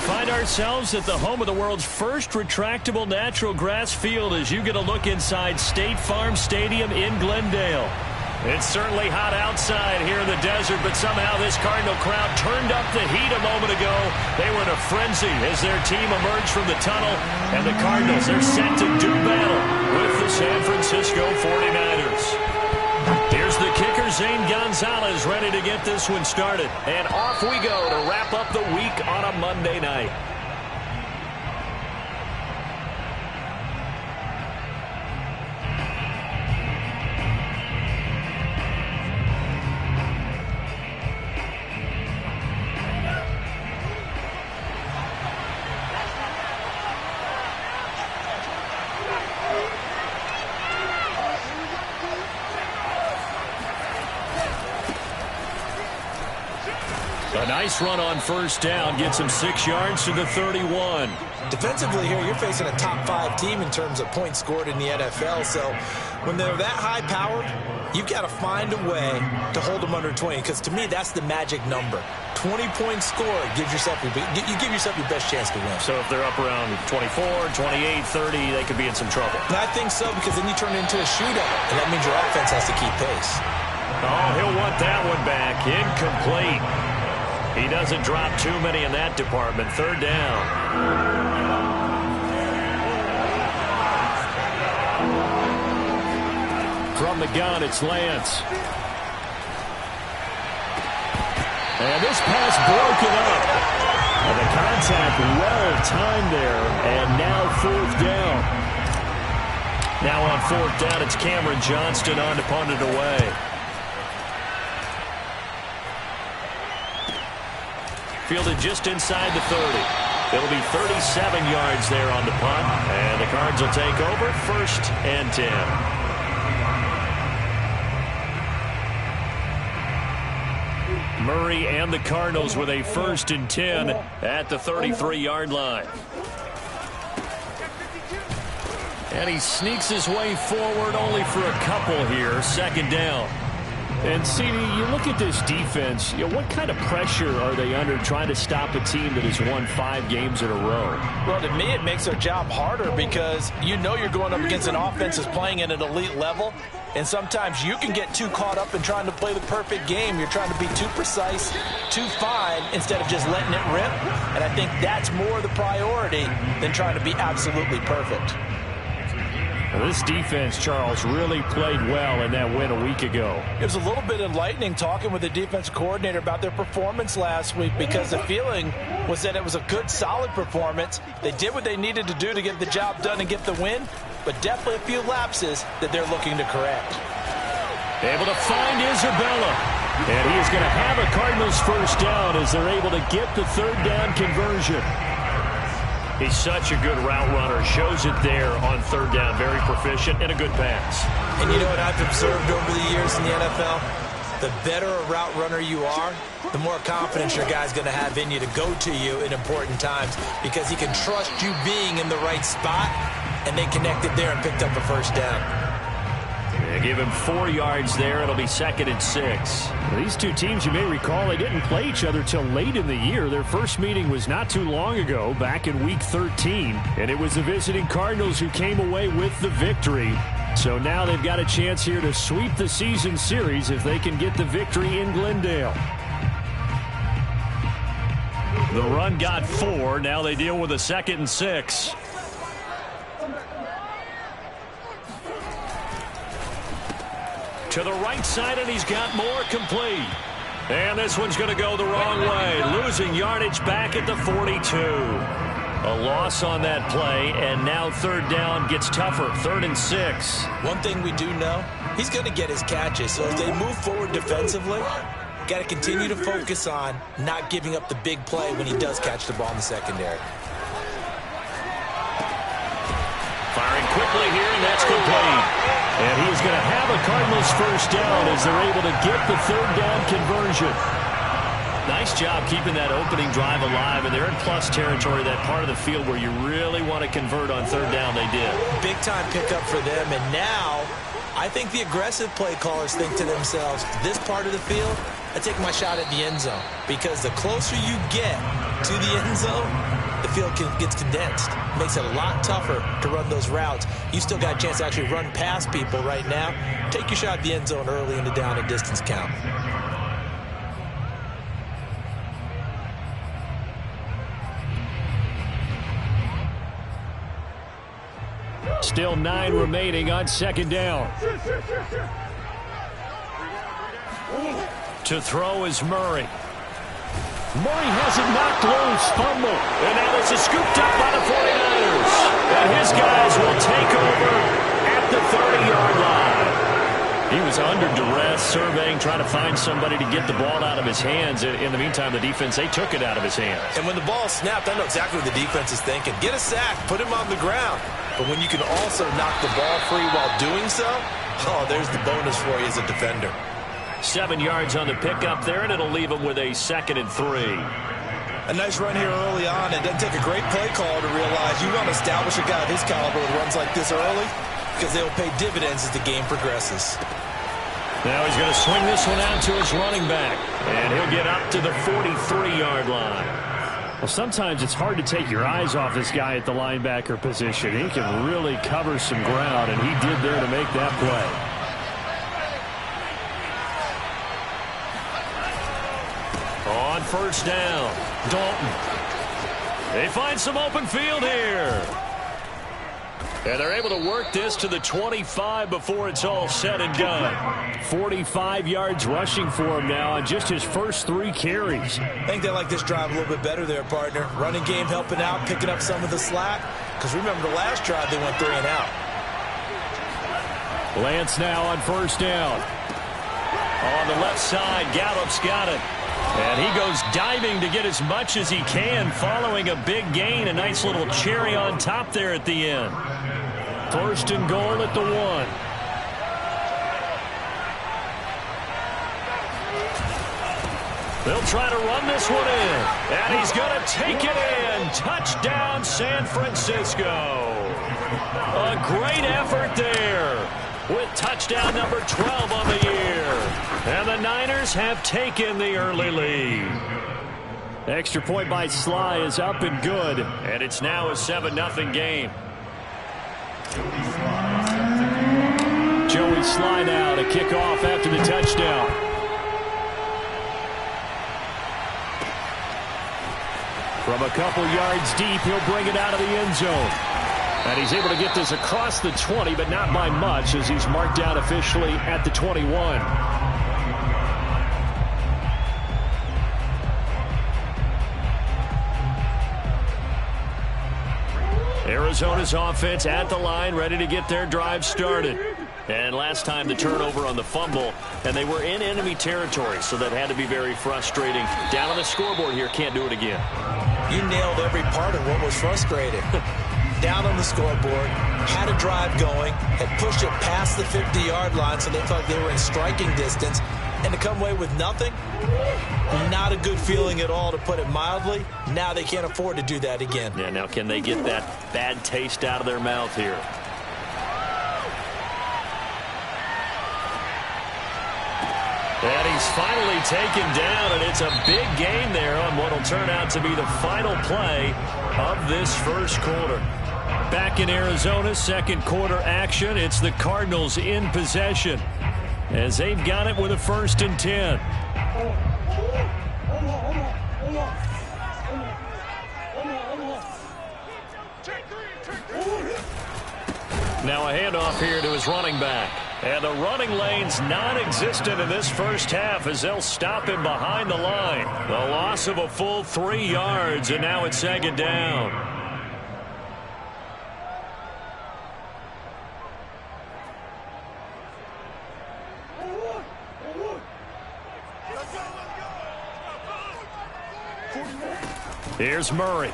find ourselves at the home of the world's first retractable natural grass field as you get a look inside State Farm Stadium in Glendale. It's certainly hot outside here in the desert, but somehow this Cardinal crowd turned up the heat a moment ago. They were in a frenzy as their team emerged from the tunnel, and the Cardinals, they're set to do battle with the San Francisco 49ers. Here's the kicker, Zane Gonzalez, ready to get this one started. And off we go to wrap up the week on a Monday night. A nice run on first down gets him 6 yards to the 31. Defensively here, you're facing a top-5 team in terms of points scored in the NFL. So when they're that high-powered, you've got to find a way to hold them under 20. Because to me, that's the magic number. 20 points scored gives yourself you give yourself your best chance to win. So if they're up around 24, 28, 30, they could be in some trouble. And I think so, because then you turn it into a shootout, and that means your offense has to keep pace. Oh, he'll want that one back. Incomplete. He doesn't drop too many in that department. Third down. From the gun, it's Lance. And this pass broken up. And the contact well-timed there. And now fourth down. Now on fourth down, it's Cameron Johnston on to punt it away. Fielded just inside the 30. It'll be 37 yards there on the punt. And the Cards will take over 1st and 10. Murray and the Cardinals with a 1st and 10 at the 33-yard line. And he sneaks his way forward only for a couple here. 2nd down. And, CD, you look at this defense, what kind of pressure are they under trying to stop a team that has won 5 games in a row? Well, to me, it makes their job harder because you know you're going up against an offense that's playing at an elite level, and sometimes you can get too caught up in trying to play the perfect game. You're trying to be too precise, too fine, instead of just letting it rip. And I think that's more the priority than trying to be absolutely perfect. Well, this defense, Charles, really played well in that win a week ago. It was a little bit enlightening talking with the defense coordinator about their performance last week because the feeling was that it was a good, solid performance. They did what they needed to do to get the job done and get the win, but definitely a few lapses that they're looking to correct. Able to find Isabella. And he is going to have a Cardinals 1st down as they're able to get the 3rd down conversion. He's such a good route runner. Shows it there on 3rd down. Very proficient and a good pass. And you know what I've observed over the years in the NFL? The better a route runner you are, the more confidence your guy's going to have in you to go to you in important times because he can trust you being in the right spot, and they connected there and picked up a 1st down. They give him 4 yards there. It'll be 2nd and 6. These two teams, you may recall, they didn't play each other till late in the year. Their first meeting was not too long ago, back in Week 13. And it was the visiting Cardinals who came away with the victory. So now they've got a chance here to sweep the season series if they can get the victory in Glendale. The run got 4. Now they deal with a 2nd and 6. To the right side, and he's got more complete. And this one's going to go the wrong way. Losing yardage back at the 42. A loss on that play, and now 3rd down gets tougher. 3rd and 6. One thing we do know, he's going to get his catches. So as they move forward defensively, got to continue to focus on not giving up the big play when he does catch the ball in the secondary. Firing quickly here, and that's complete. And he's going to have a Cardinals 1st down as they're able to get the 3rd down conversion. Nice job keeping that opening drive alive, and they're in plus territory, that part of the field where you really want to convert on 3rd down. They did. Big time pickup for them, and now I think the aggressive play callers think to themselves, this part of the field, I take my shot at the end zone, because the closer you get to the end zone, the field gets condensed. It makes it a lot tougher to run those routes. You still got a chance to actually run past people right now. Take your shot at the end zone early in the down and distance count. Still 9 remaining on second down. To throw is Murray. Murray has it knocked loose. Fumble. And now this is scooped up by the 49ers. And his guys will take over at the 30-yard line. He was under duress, surveying, trying to find somebody to get the ball out of his hands. In the meantime, the defense, they took it out of his hands. And when the ball snapped, I know exactly what the defense is thinking. Get a sack, put him on the ground. But when you can also knock the ball free while doing so, oh, there's the bonus for you as a defender. 7 yards on the pickup there, and it'll leave him with a 2nd and 3. A nice run here early on. It doesn't take a great play call to realize you want to establish a guy of his caliber with runs like this early, because they will pay dividends as the game progresses. Now he's going to swing this one out to his running back, and he'll get up to the 43-yard line. Well, sometimes it's hard to take your eyes off this guy at the linebacker position. He can really cover some ground, and he did there to make that play. On first down, Dalton. They find some open field here. And they're able to work this to the 25 before it's all said and done. 45 yards rushing for him now on just his first 3 carries. I think they like this drive a little bit better there, partner. Running game helping out, picking up some of the slack. Because remember, the last drive they went 3 and out. Lance now on first down. On the left side, Gallup's got it. And he goes diving to get as much as he can, following a big gain. A nice little cherry on top there at the end. First and goal at the 1. They'll try to run this one in. And he's going to take it in. Touchdown, San Francisco. A great effort there, with touchdown number 12 on the year. And the Niners have taken the early lead. Extra point by Sly is up and good. And it's now a 7-0 game. Joey Sly now to kick off after the touchdown. From a couple yards deep, he'll bring it out of the end zone. And he's able to get this across the 20, but not by much, as he's marked down officially at the 21. Arizona's offense at the line, ready to get their drive started. And last time the turnover on the fumble, and they were in enemy territory, so that had to be very frustrating. Down on the scoreboard here, can't do it again. You nailed every part of what was frustrating. Down on the scoreboard, had a drive going, had pushed it past the 50-yard line, so they felt like they were in striking distance. And to come away with nothing, not a good feeling at all, to put it mildly. Now they can't afford to do that again. Yeah, now can they get that bad taste out of their mouth here? And he's finally taken down, and it's a big gain there on what will turn out to be the final play of this first quarter. Back in Arizona, second quarter action. It's the Cardinals in possession, as they've got it with a 1st and 10. Now a handoff here to his running back. And the running lane's non-existent in this first half, as they'll stop him behind the line. The loss of a full 3 yards, and now it's 2nd down. Here's Murray.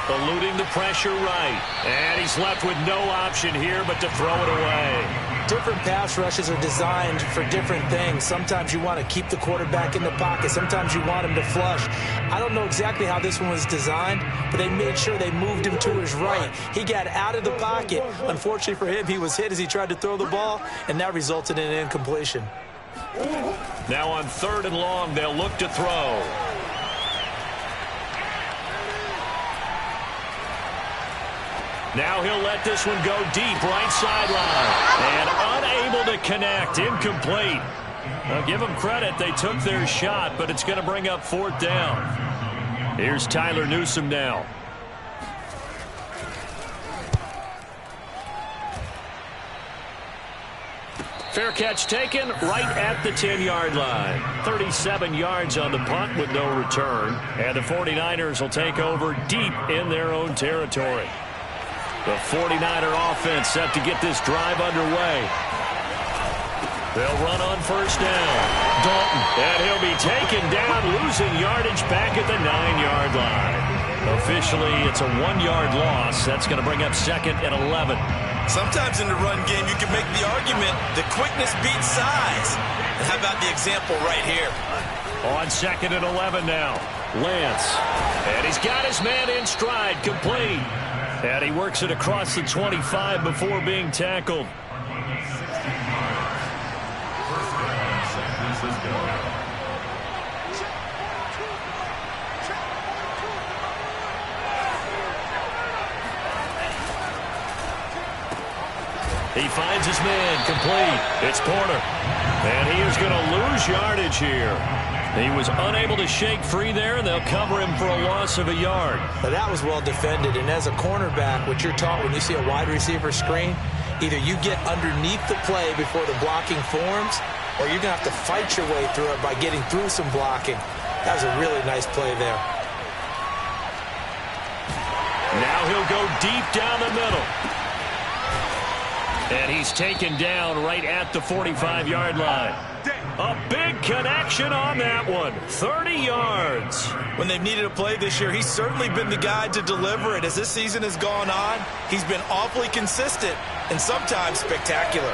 Eluding the pressure right. And he's left with no option here but to throw it away. different pass rushes are designed for different things. Sometimes you want to keep the quarterback in the pocket. Sometimes you want him to flush. I don't know exactly how this one was designed, but they made sure they moved him to his right. He got out of the pocket. Unfortunately for him, he was hit as he tried to throw the ball, and that resulted in an incompletion. Now on 3rd and long, they'll look to throw. Now he'll let this one go deep, right sideline. And unable to connect, incomplete. Now give them credit, they took their shot, but it's going to bring up 4th down. Here's Tyler Newsome now. Fair catch taken right at the 10-yard line. 37 yards on the punt with no return. And the 49ers will take over deep in their own territory. The 49er offense set to get this drive underway. They'll run on 1st down. Dalton, and he'll be taken down, losing yardage back at the 9-yard line. Officially, it's a 1-yard loss. That's going to bring up 2nd and 11. Sometimes in the run game, you can make the argument the quickness beats size. And how about the example right here? On 2nd and 11 now. Lance. And he's got his man in stride, complete. And he works it across the 25 before being tackled. He finds his man, complete. It's Porter. And he is going to lose yardage here. He was unable to shake free there, and they'll cover him for a loss of a yard. Now that was well defended, and as a cornerback, what you're taught when you see a wide receiver screen, either you get underneath the play before the blocking forms, or you're going to have to fight your way through it by getting through some blocking. That was a really nice play there. Now he'll go deep down the middle. And he's taken down right at the 45-yard line. A big connection on that one. 30 yards. When they've needed a play this year, he's certainly been the guy to deliver it. As this season has gone on, he's been awfully consistent and sometimes spectacular.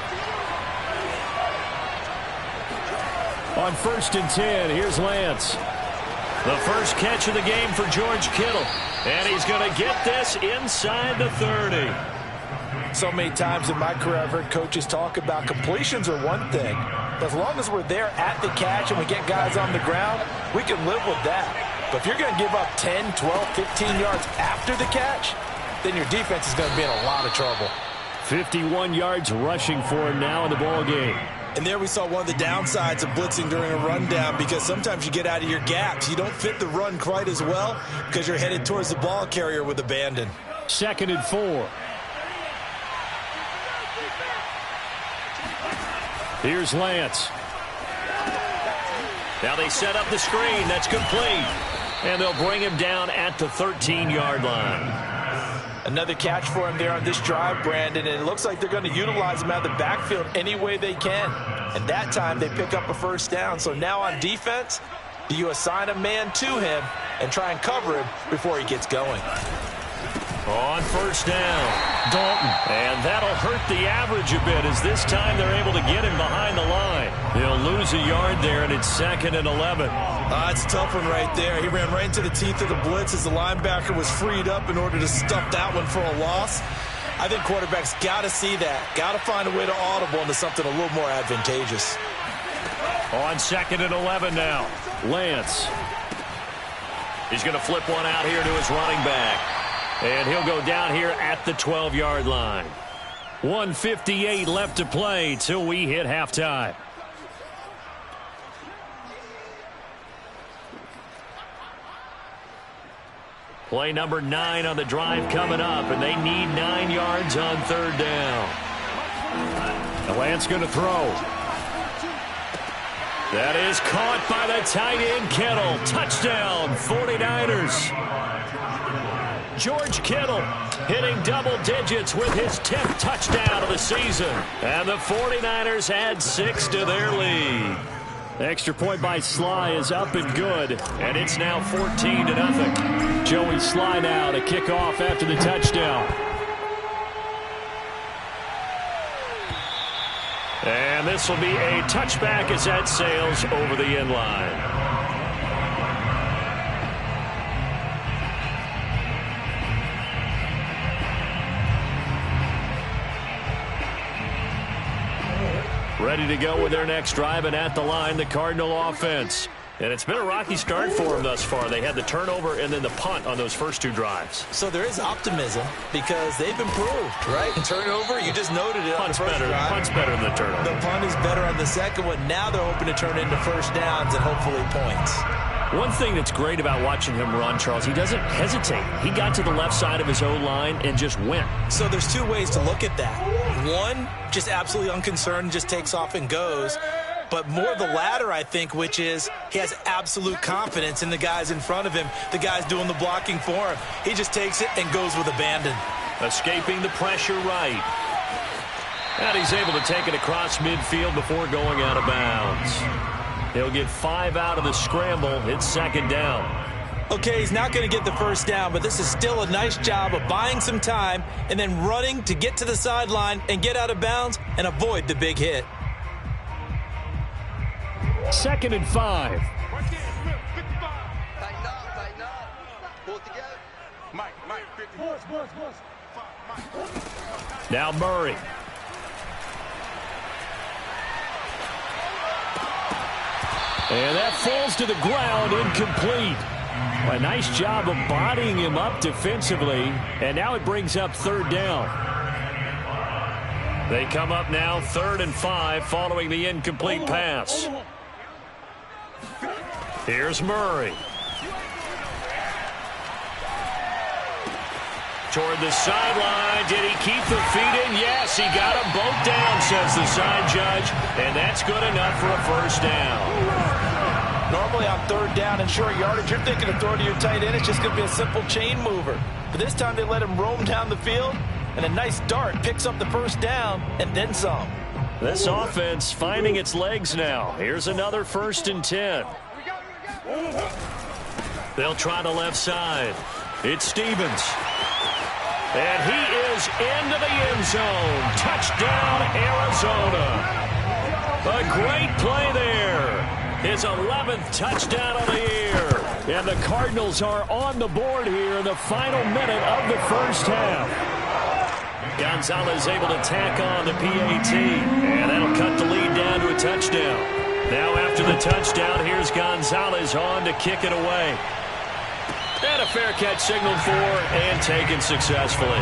On 1st and 10, here's Lance. The first catch of the game for George Kittle. And he's going to get this inside the 30. So many times in my career, I've heard coaches talk about completions are one thing. But as long as we're there at the catch and we get guys on the ground, we can live with that. But if you're going to give up 10, 12, 15 yards after the catch, then your defense is going to be in a lot of trouble. 51 yards rushing for him now in the ball game. And there we saw one of the downsides of blitzing during a rundown, because sometimes you get out of your gaps. You don't fit the run quite as well because you're headed towards the ball carrier with abandon. 2nd and 4. Here's Lance. Now they set up the screen. That's complete. And they'll bring him down at the 13-yard line. Another catch for him there on this drive, Brandon, and it looks like they're going to utilize him out of the backfield any way they can. And that time they pick up a 1st down. So now on defense, do you assign a man to him and try and cover him before he gets going? On 1st down, Dalton. And that'll hurt the average a bit, as this time they're able to get him behind the line. He'll lose a yard there, and it's 2nd and 11. It's a tough one right there. He ran right into the teeth of the blitz as the linebacker was freed up in order to stuff that one for a loss. I think quarterbacks got to see that. Got to find a way to audible into something a little more advantageous. On 2nd and 11 now, Lance. He's going to flip one out here to his running back. And he'll go down here at the 12-yard line. 1:58 left to play till we hit halftime. Play number 9 on the drive coming up, and they need 9 yards on 3rd down. The Lance going to throw. That is caught by the tight end, Kittle. Touchdown, 49ers. George Kittle hitting double digits with his 10th touchdown of the season. And the 49ers add 6 to their lead. The extra point by Sly is up and good, and it's now 14-0. Joey Sly now to kick off after the touchdown. And this will be a touchback as that sails over the end line. Ready to go with their next drive, and at the line, the Cardinal offense. And it's been a rocky start for them thus far. They had the turnover and then the punt on those first two drives. So there is optimism because they've improved, right? Turnover, you just noted it. Punt's on the first better. drive. Punt's better than the turnover. The punt is better on the second one. Now they're hoping to turn it into first downs and hopefully points. One thing that's great about watching him run, Charles, he doesn't hesitate. He got to the left side of his O-line and just went. So there's two ways to look at that. One, just absolutely unconcerned, just takes off and goes. But more the latter, I think, which is he has absolute confidence in the guys in front of him, the guys doing the blocking for him. He just takes it and goes with abandon. Escaping the pressure right. And he's able to take it across midfield before going out of bounds. He'll get 5 out of the scramble. It's second down. Okay, he's not going to get the first down, but this is still a nice job of buying some time and then running to get to the sideline and get out of bounds and avoid the big hit. 2nd and 5. Now Murray. And that falls to the ground, incomplete. A nice job of bodying him up defensively, and now it brings up third down. They come up now 3rd and 5 following the incomplete pass. Here's Murray. Toward the sideline. Did he keep the feet in? Yes, he got them both down, says the side judge. And that's good enough for a first down. Normally on third down and short yardage, you're thinking of throwing to your tight end. It's just going to be a simple chain mover. But this time they let him roam down the field, and a nice dart picks up the first down and then some. This offense finding its legs now. Here's another 1st and 10. They'll try the left side. It's Stevens. And he is into the end zone. Touchdown, Arizona. A great play there. His 11th touchdown of the year. And the Cardinals are on the board here in the final minute of the first half. Gonzalez able to tack on the PAT. And that'll cut the lead down to a touchdown. Now after the touchdown, here's Gonzalez on to kick it away. And a fair catch signaled for and taken successfully.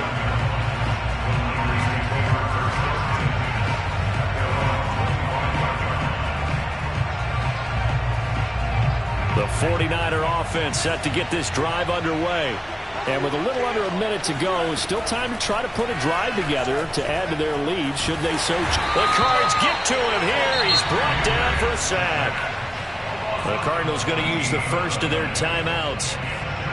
The 49er offense set to get this drive underway. And with a little under a minute to go, still time to try to put a drive together to add to their lead should they so choose. The Cards get to him here. He's brought down for a sack. The Cardinals going to use the first of their timeouts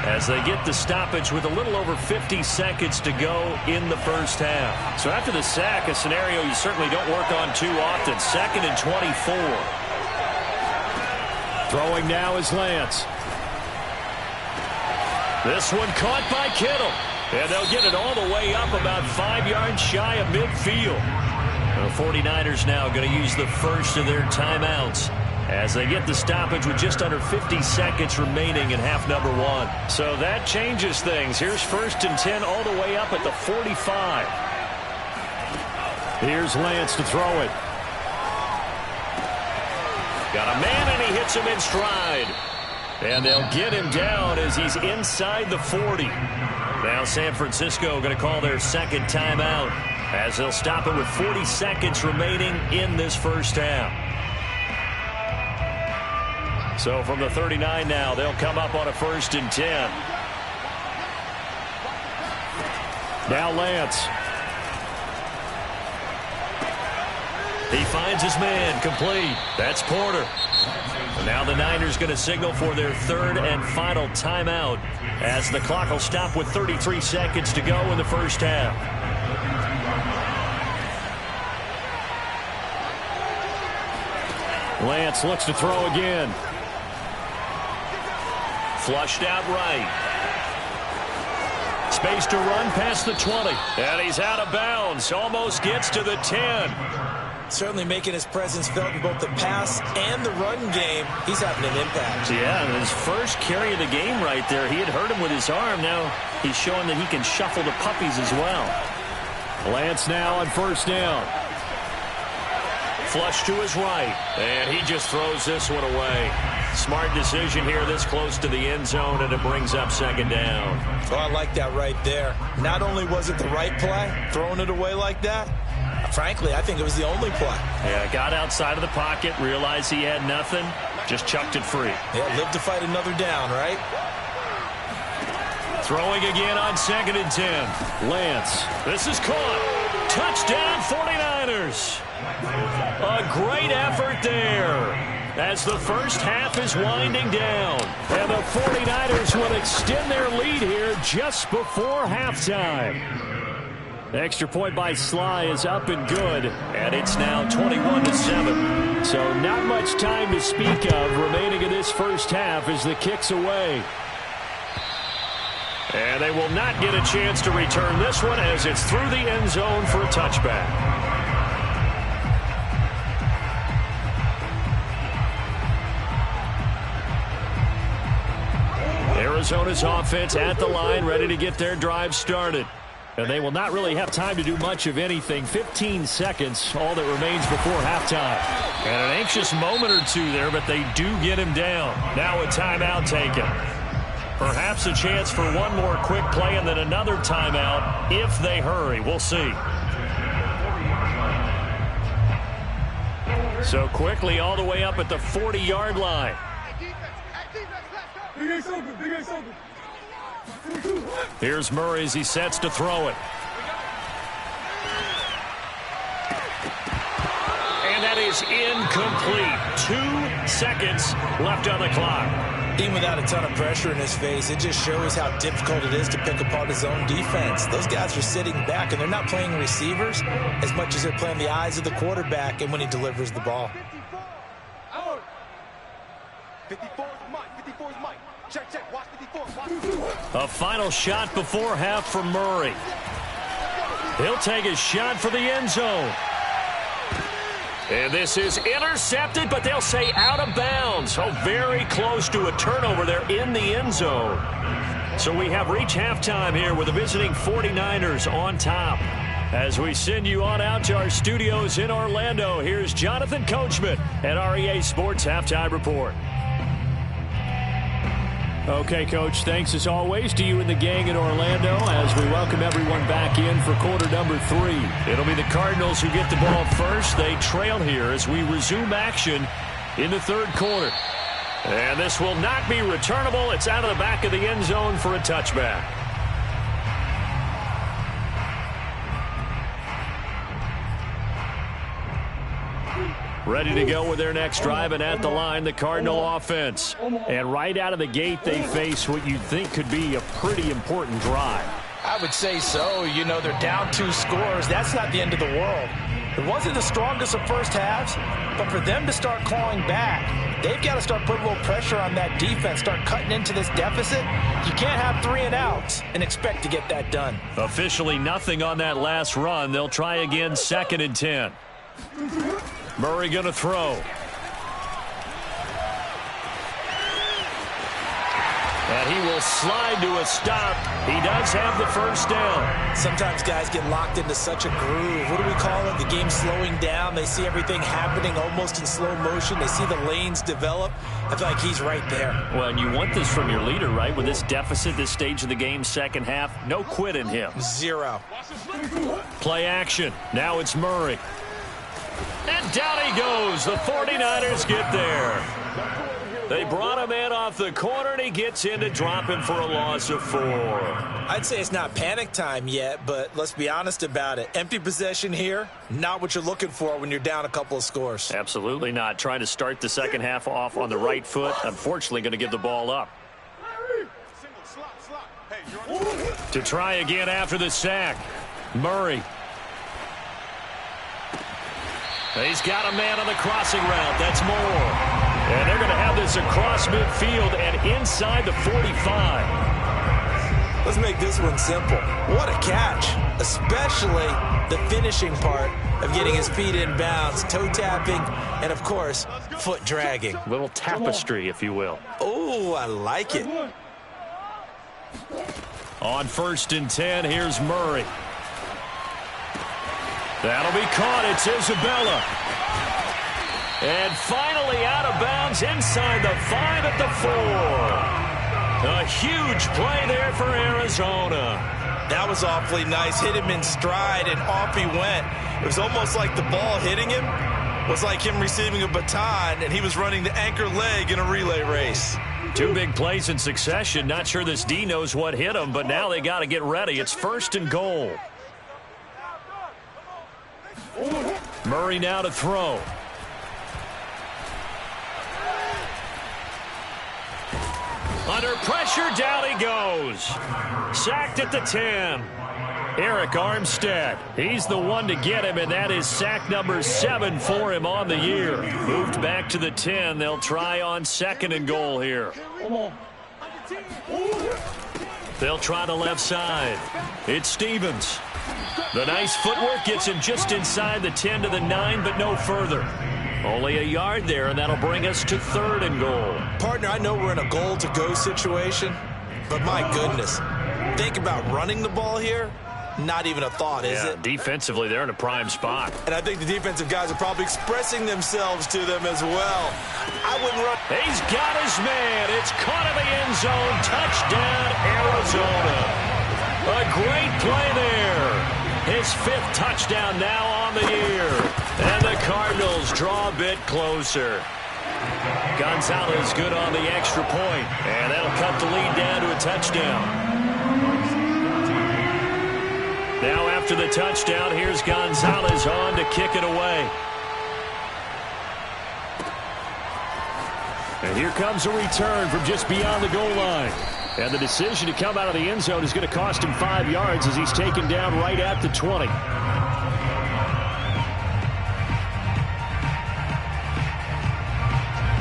as they get the stoppage with a little over 50 seconds to go in the first half. So after the sack, a scenario you certainly don't work on too often. 2nd and 24. Throwing now is Lance. This one caught by Kittle. And they'll get it all the way up about 5 yards shy of midfield. The 49ers now going to use the first of their timeouts as they get the stoppage with just under 50 seconds remaining in half number 1. So that changes things. Here's 1st and 10 all the way up at the 45. Here's Lance to throw it. Got a man, and he hits him in stride. And they'll get him down as he's inside the 40. Now San Francisco going to call their second timeout as they'll stop it with 40 seconds remaining in this first half. So from the 39 now, they'll come up on a 1st and 10. Now Lance. He finds his man, complete. That's Porter. And now the Niners going to signal for their 3rd and final timeout as the clock will stop with 33 seconds to go in the first half. Lance looks to throw again. Flushed out right. Space to run past the 20. And he's out of bounds. Almost gets to the 10. Certainly making his presence felt in both the pass and the run game. He's having an impact. Yeah, his first carry of the game right there, he had hurt him with his arm. Now he's showing that he can shuffle the puppies as well. Lance now on first down. Flush to his right, and he just throws this one away. Smart decision here this close to the end zone, and it brings up second down. Oh, I like that right there. Not only was it the right play, throwing it away like that, frankly, I think it was the only play. Yeah, got outside of the pocket, realized he had nothing, just chucked it free. Yeah, live to fight another down, right? Throwing again on 2nd and 10. Lance. This is caught. Touchdown 49ers. A great effort there as the first half is winding down. And the 49ers will extend their lead here just before halftime. The extra point by Sly is up and good, and it's now 21-7. So not much time to speak of remaining in this first half as the kick's away. And they will not get a chance to return this one as it's through the end zone for a touchback. Arizona's offense at the line, ready to get their drive started. And they will not really have time to do much of anything. 15 seconds, all that remains before halftime. And an anxious moment or two there, but they do get him down. Now a timeout taken. Perhaps a chance for one more quick play and then another timeout if they hurry. We'll see. So quickly all the way up at the 40-yard line. Here's Murray as he sets to throw it. And that is incomplete. 2 seconds left on the clock. Even without a ton of pressure in his face, it just shows how difficult it is to pick apart his own defense. Those guys are sitting back, and they're not playing receivers as much as they're playing the eyes of the quarterback and when he delivers the ball. 54 is Mike. 54 is Mike. Check, check. Watch 54. A final shot before half from Murray. He'll take a shot for the end zone. And this is intercepted, but they'll say out of bounds. Oh, very close to a turnover there in the end zone. So we have reached halftime here with the visiting 49ers on top. As we send you on out to our studios in Orlando, here's Jonathan Coachman at REA Sports Halftime Report. Okay, Coach, thanks as always to you and the gang in Orlando as we welcome everyone back in for quarter number 3. It'll be the Cardinals who get the ball first. They trail here as we resume action in the third quarter. And this will not be returnable. It's out of the back of the end zone for a touchback. Ready to go with their next drive, and at the line, the Cardinal offense. And right out of the gate, they face what you'd think could be a pretty important drive. I would say so. You know, they're down 2 scores. That's not the end of the world. It wasn't the strongest of first halves, but for them to start clawing back, they've got to start putting a little pressure on that defense, start cutting into this deficit. You can't have 3 and outs and expect to get that done. Officially nothing on that last run. They'll try again 2nd and 10. Murray going to throw. And he will slide to a stop. He does have the first down. Sometimes guys get locked into such a groove. What do we call it? The game slowing down. They see everything happening almost in slow motion. They see the lanes develop. I feel like he's right there. Well, and you want this from your leader, right? With this deficit, this stage of the game, second half, no quit in him. 0. Play action. Now it's Murray. And down he goes. The 49ers get there. They brought him in off the corner, and he gets in to drop him for a loss of 4. I'd say it's not panic time yet, but let's be honest about it. Empty possession here, not what you're looking for when you're down a couple of scores. Absolutely not. Trying to start the second half off on the right foot. Unfortunately, going to give the ball up. To try again after the sack. Murray. He's got a man on the crossing route. That's Moore. And they're going to have this across midfield and inside the 45. Let's make this one simple. What a catch, especially the finishing part. of getting his feet in bounds, toe tapping, and, of course, foot dragging. Little tapestry, if you will. Oh, I like it. On 1st and 10, here's Murray. That'll be caught. It's Isabella. And finally out of bounds inside the 5 at the 4. A huge play there for Arizona. That was awfully nice. Hit him in stride, and off he went. It was almost like the ball hitting him was like him receiving a baton, and he was running the anchor leg in a relay race. 2 big plays in succession. Not sure this D knows what hit him, but now they got to get ready. It's 1st and goal. Murray now to throw. Under pressure, down he goes. Sacked at the 10. Eric Armstead. He's the one to get him, and that is sack number 7 for him on the year. Moved back to the 10. They'll try on 2nd and goal here. They'll try the left side. It's Stevens. The nice footwork gets him just inside the 10 to the 9, but no further. Only a yard there, and that'll bring us to 3rd and goal. Partner, I know we're in a goal-to-go situation, but my goodness, think about running the ball here. Not even a thought, is it? Defensively, they're in a prime spot. And I think the defensive guys are probably expressing themselves to them as well. I wouldn't run. He's got his man. It's caught in the end zone. Touchdown, Arizona. A great play there. His 5th touchdown now on the year. And the Cardinals draw a bit closer. Gonzalez good on the extra point. And that'll cut the lead down to a touchdown. Now after the touchdown, here's Gonzalez on to kick it away. And here comes a return from just beyond the goal line. And the decision to come out of the end zone is going to cost him 5 yards as he's taken down right at the 20.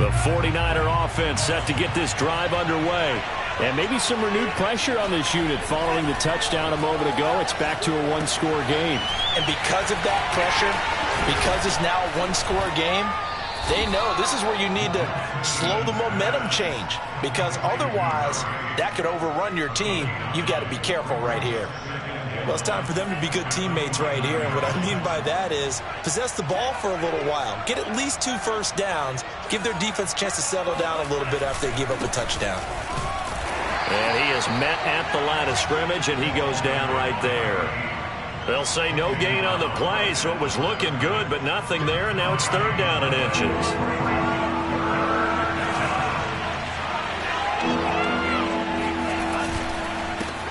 The 49er offense set to get this drive underway. And maybe some renewed pressure on this unit following the touchdown a moment ago. It's back to a 1-score game. And because of that pressure, because it's now a 1-score game, they know this is where you need to slow the momentum change, because otherwise that could overrun your team. You've got to be careful right here. Well, it's time for them to be good teammates right here, and what I mean by that is possess the ball for a little while. Get at least 2 first downs. Give their defense a chance to settle down a little bit after they give up a touchdown. And he is met at the line of scrimmage, and he goes down right there. They'll say no gain on the play, so it was looking good, but nothing there, and now it's 3rd down and inches.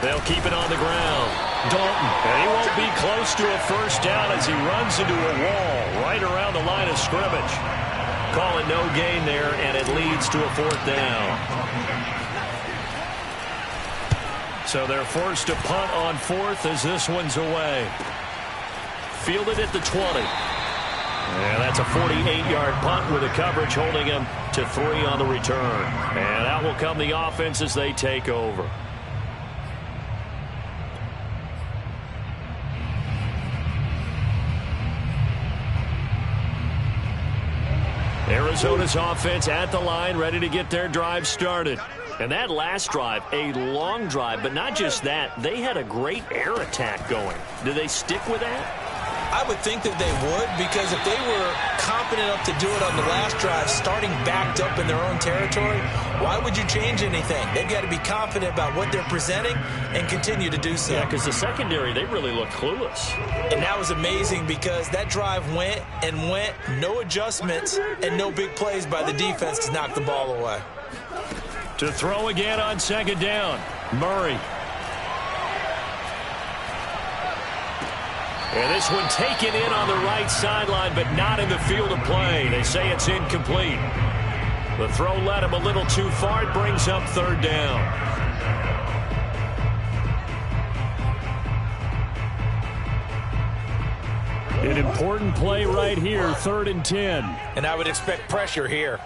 They'll keep it on the ground. Dalton, and he won't be close to a first down as he runs into a wall right around the line of scrimmage. Calling no gain there, and it leads to a 4th down. So they're forced to punt on 4th as this one's away. Fielded at the 20. And that's a 48-yard punt with the coverage holding him to 3 on the return. And out will come the offense as they take over. Arizona's offense at the line, ready to get their drive started. And that last drive, a long drive, but not just that. They had a great air attack going. Do they stick with that? I would think that they would, because if they were confident enough to do it on the last drive, starting backed up in their own territory, why would you change anything? They've got to be confident about what they're presenting and continue to do so. Yeah, because the secondary, they really look clueless. And that was amazing because that drive went and went, no adjustments and no big plays by the defense to knock the ball away. To throw again on 2nd down, Murray. And this one taken in on the right sideline, but not in the field of play. They say it's incomplete. The throw led him a little too far. It brings up 3rd down. An important play right here, 3rd and 10. And I would expect pressure here.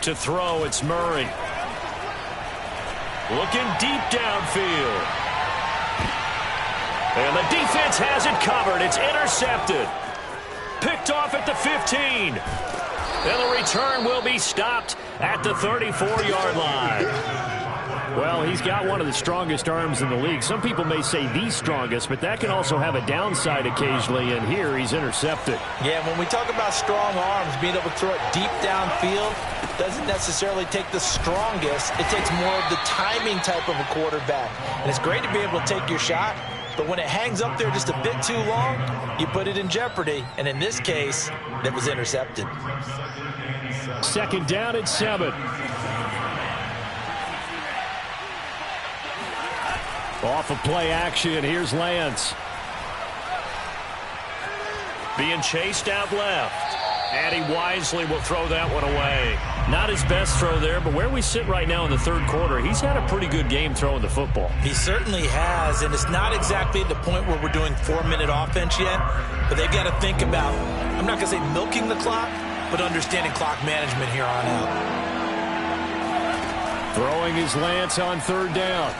To throw, it's Murray. Looking deep downfield. And the defense has it covered. It's intercepted. Picked off at the 15. And the return will be stopped at the 34-yard line. Well, he's got one of the strongest arms in the league. Some people may say the strongest, but that can also have a downside occasionally, and here he's intercepted. Yeah, when we talk about strong arms, being able to throw it deep downfield doesn't necessarily take the strongest. It takes more of the timing type of a quarterback. And it's great to be able to take your shot, but when it hangs up there just a bit too long, you put it in jeopardy. And in this case, it was intercepted. Second down at 7. Off of play action, here's Lance. Being chased out left. And he wisely will throw that one away. Not his best throw there, but where we sit right now in the third quarter, he's had a pretty good game throwing the football. He certainly has, and it's not exactly at the point where we're doing 4-minute offense yet, but they've got to think about, I'm not going to say milking the clock, but understanding clock management here on out. Throwing his Lance on third down.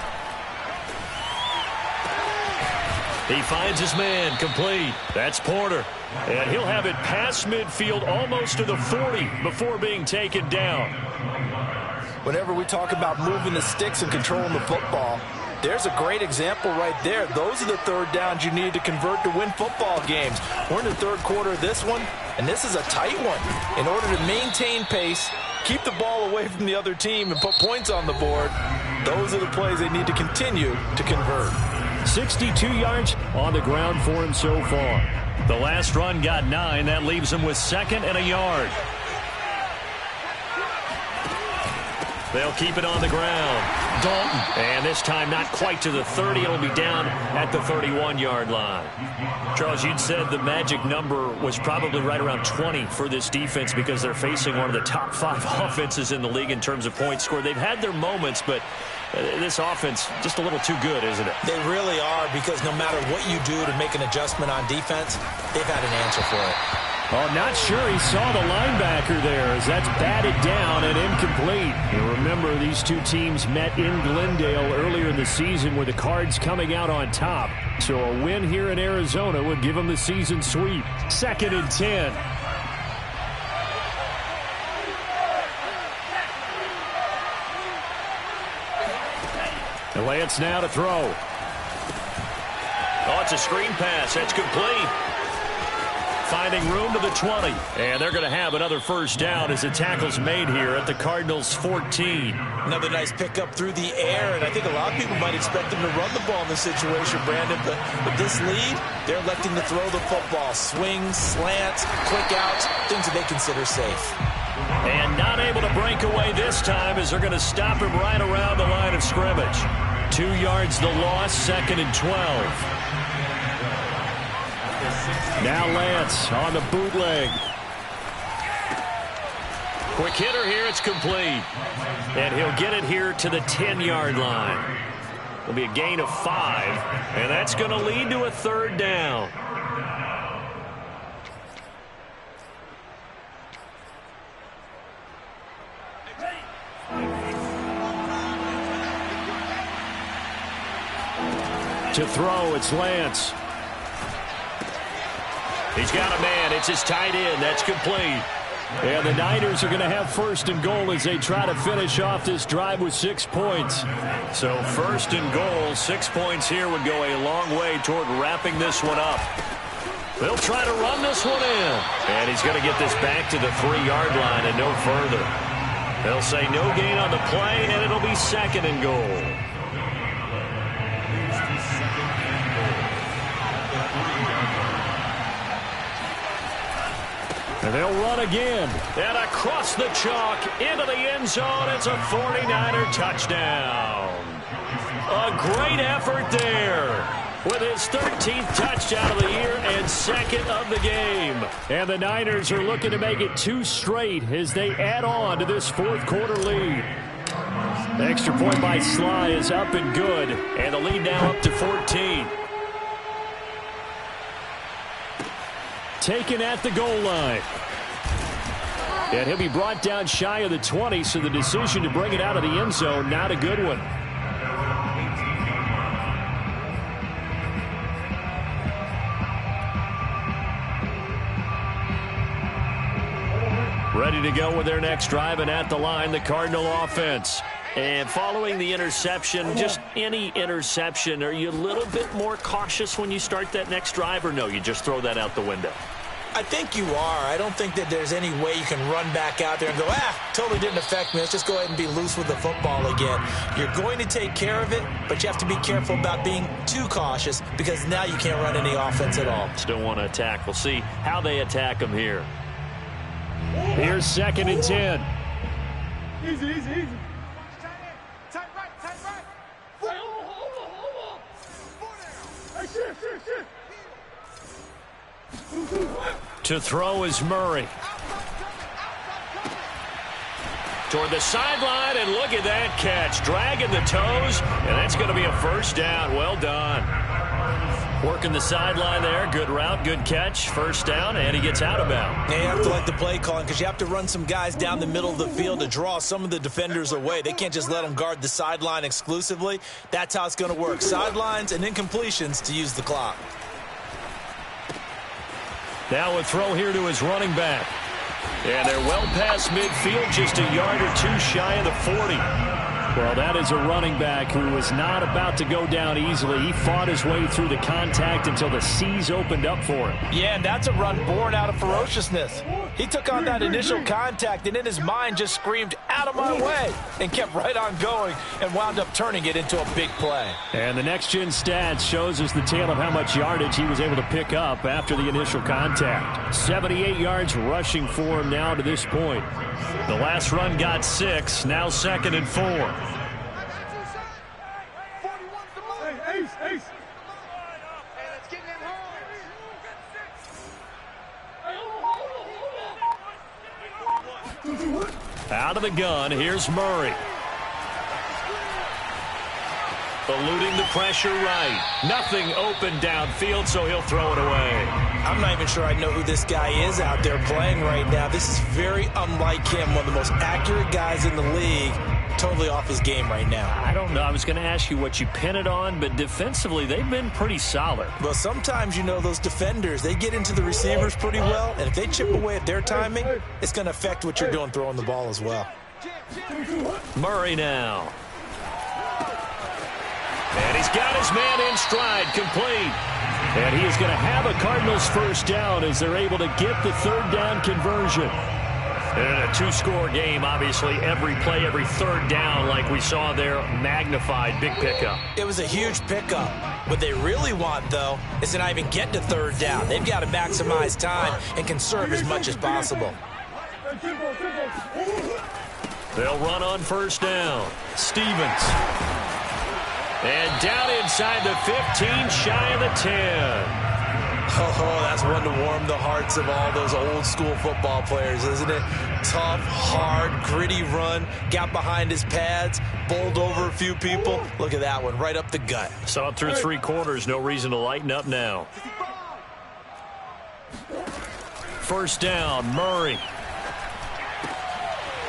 He finds his man, complete. That's Porter. And he'll have it past midfield almost to the 40 before being taken down. Whenever we talk about moving the sticks and controlling the football, there's a great example right there. Those are the third downs you need to convert to win football games. We're in the third quarter of this one, and this is a tight one. In order to maintain pace, keep the ball away from the other team, and put points on the board, those are the plays they need to continue to convert. 62 yards on the ground for him so far. The last run got 9. That leaves him with 2nd and a yard. They'll keep it on the ground. Dalton. And this time not quite to the 30. It'll be down at the 31-yard line. Charles, you'd said the magic number was probably right around 20 for this defense because they're facing one of the top 5 offenses in the league in terms of points scored. They've had their moments, but this offense just a little too good, isn't it? They really are, because no matter what you do to make an adjustment on defense, they've had an answer for it. Oh, not sure he saw the linebacker there as that's batted down and incomplete. And remember, these two teams met in Glendale earlier in the season with the Cards coming out on top. So a win here in Arizona would give them the season sweep. 2nd and 10. And Lance now to throw. Oh, it's a screen pass. That's complete. Finding room to the 20. And they're going to have another first down as the tackle's made here at the Cardinals' 14. Another nice pickup through the air, and I think a lot of people might expect them to run the ball in this situation, Brandon. But with this lead, they're electing to throw the football. Swings, slants, quick outs, things that they consider safe. And not able to break away this time as they're going to stop him right around the line of scrimmage. 2 yards the loss, 2nd and 12. Now Lance on the bootleg. Quick hitter here, it's complete. And he'll get it here to the 10-yard line. It'll be a gain of 5, and that's going to lead to a third down. To throw, it's Lance. He's got a man. It's his tight end. That's complete. And the Niners are going to have 1st and goal as they try to finish off this drive with 6 points. So 1st and goal, 6 points here would go a long way toward wrapping this one up. They'll try to run this one in. And he's going to get this back to the 3-yard line and no further. They'll say no gain on the play, and it'll be 2nd and goal. And they'll run again. And across the chalk into the end zone. It's a 49er touchdown. A great effort there with his 13th touchdown of the year and 2nd of the game. And the Niners are looking to make it 2 straight as they add on to this 4th quarter lead. The extra point by Sly is up and good. And the lead now up to 14. Taken at the goal line. And he'll be brought down shy of the 20, so the decision to bring it out of the end zone, not a good one. ready to go with their next drive, and at the line, the Cardinal offense. And following the interception, just any interception, are you a little bit more cautious when you start that next drive, or no, you just throw that out the window? I think you are. I don't think that there's any way you can run back out there and go, totally didn't affect me. Let's just go ahead and be loose with the football again. You're going to take care of it, but you have to be careful about being too cautious because now you can't run any offense at all. Still want to attack. We'll see how they attack them here. Here's 2nd and 10. Easy, easy, easy. Tight right, tight right. Hey, shift. To throw is Murray. Toward the sideline, and look at that catch. Dragging the toes, and that's going to be a first down. Well done. Working the sideline there. Good route, good catch. First down, and he gets out of bounds. Yeah, you have to like the play calling because you have to run some guys down the middle of the field to draw some of the defenders away. They can't just let them guard the sideline exclusively. That's how it's going to work. Sidelines and incompletions to use the clock. Now a throw here to his running back. And they're well past midfield, just a yard or two shy of the 40. Well, that is a running back who was not about to go down easily. He fought his way through the contact until the seas opened up for him. Yeah, and that's a run born out of ferociousness. He took on that initial contact and in his mind just screamed, out of my way, and kept right on going and wound up turning it into a big play. And the next-gen stats shows us the tale of how much yardage he was able to pick up after the initial contact. 78 yards rushing for him now to this point. The last run got 6, now 2nd and 4. Ace. Out of the gun, here's Murray. Eluding the pressure right. Nothing open downfield, so he'll throw it away. I'm not even sure I know who this guy is out there playing right now. This is very unlike him, one of the most accurate guys in the league. Totally off his game right now. I don't know. I was going to ask you what you pin it on, but defensively, they've been pretty solid. Well, sometimes, those defenders, they get into the receivers pretty well, and if they chip away at their timing, it's going to affect what you're doing throwing the ball as well. Murray now. And he's got his man in stride, complete. And he is going to have a Cardinals first down as they're able to get the third down conversion. And a two-score game, obviously, every play, every third down, like we saw there, magnified, big pickup. It was a huge pickup. What they really want, though, is to not even get to third down. They've got to maximize time and conserve as much as possible. They'll run on first down. Stevens. And down inside the 15, shy of the 10. Oh, that's one to warm the hearts of all those old-school football players, isn't it? Tough, hard, gritty run, got behind his pads, bowled over a few people. Look at that one, right up the gut. Saw it through 3 quarters, no reason to lighten up now. First down, Murray.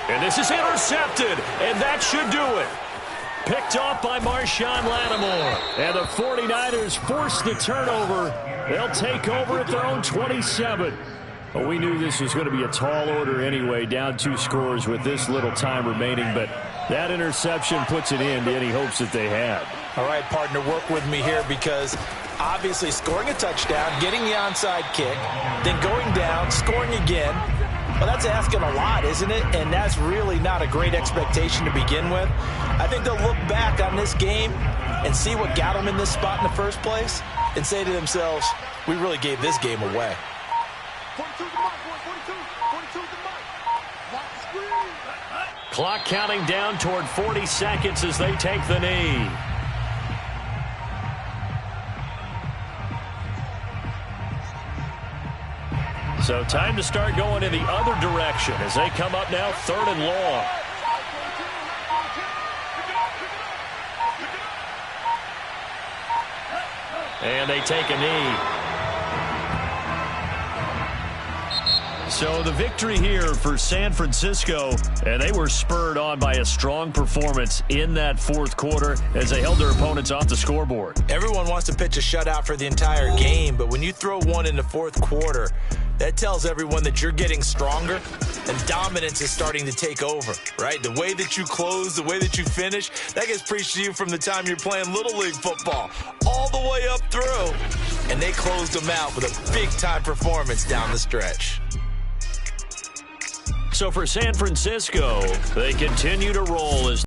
And this is intercepted, and that should do it. Picked off by Marshawn Lattimore. And the 49ers force the turnover. They'll take over at their own 27. Well, we knew this was going to be a tall order anyway, down 2 scores with this little time remaining, but that interception puts an end to any hopes that they had. All right, partner, work with me here because obviously scoring a touchdown, getting the onside kick, then going down, scoring again. Well, that's asking a lot, isn't it? And that's really not a great expectation to begin with. I think they'll look back on this game and see what got them in this spot in the first place and say to themselves, we really gave this game away. 42 the mark, 42 the mark. Clock counting down toward 40 seconds as they take the knee. So time to start going in the other direction as they come up now 3rd and long. And they take a knee. So the victory here for San Francisco, and they were spurred on by a strong performance in that 4th quarter as they held their opponents off the scoreboard. Everyone wants to pitch a shutout for the entire game, but when you throw one in the 4th quarter, That tells everyone that you're getting stronger and dominance is starting to take over, right? The way that you close, the way that you finish, that gets preached to you from the time you're playing Little League football all the way up through. And they closed them out with a big-time performance down the stretch. So for San Francisco, they continue to roll as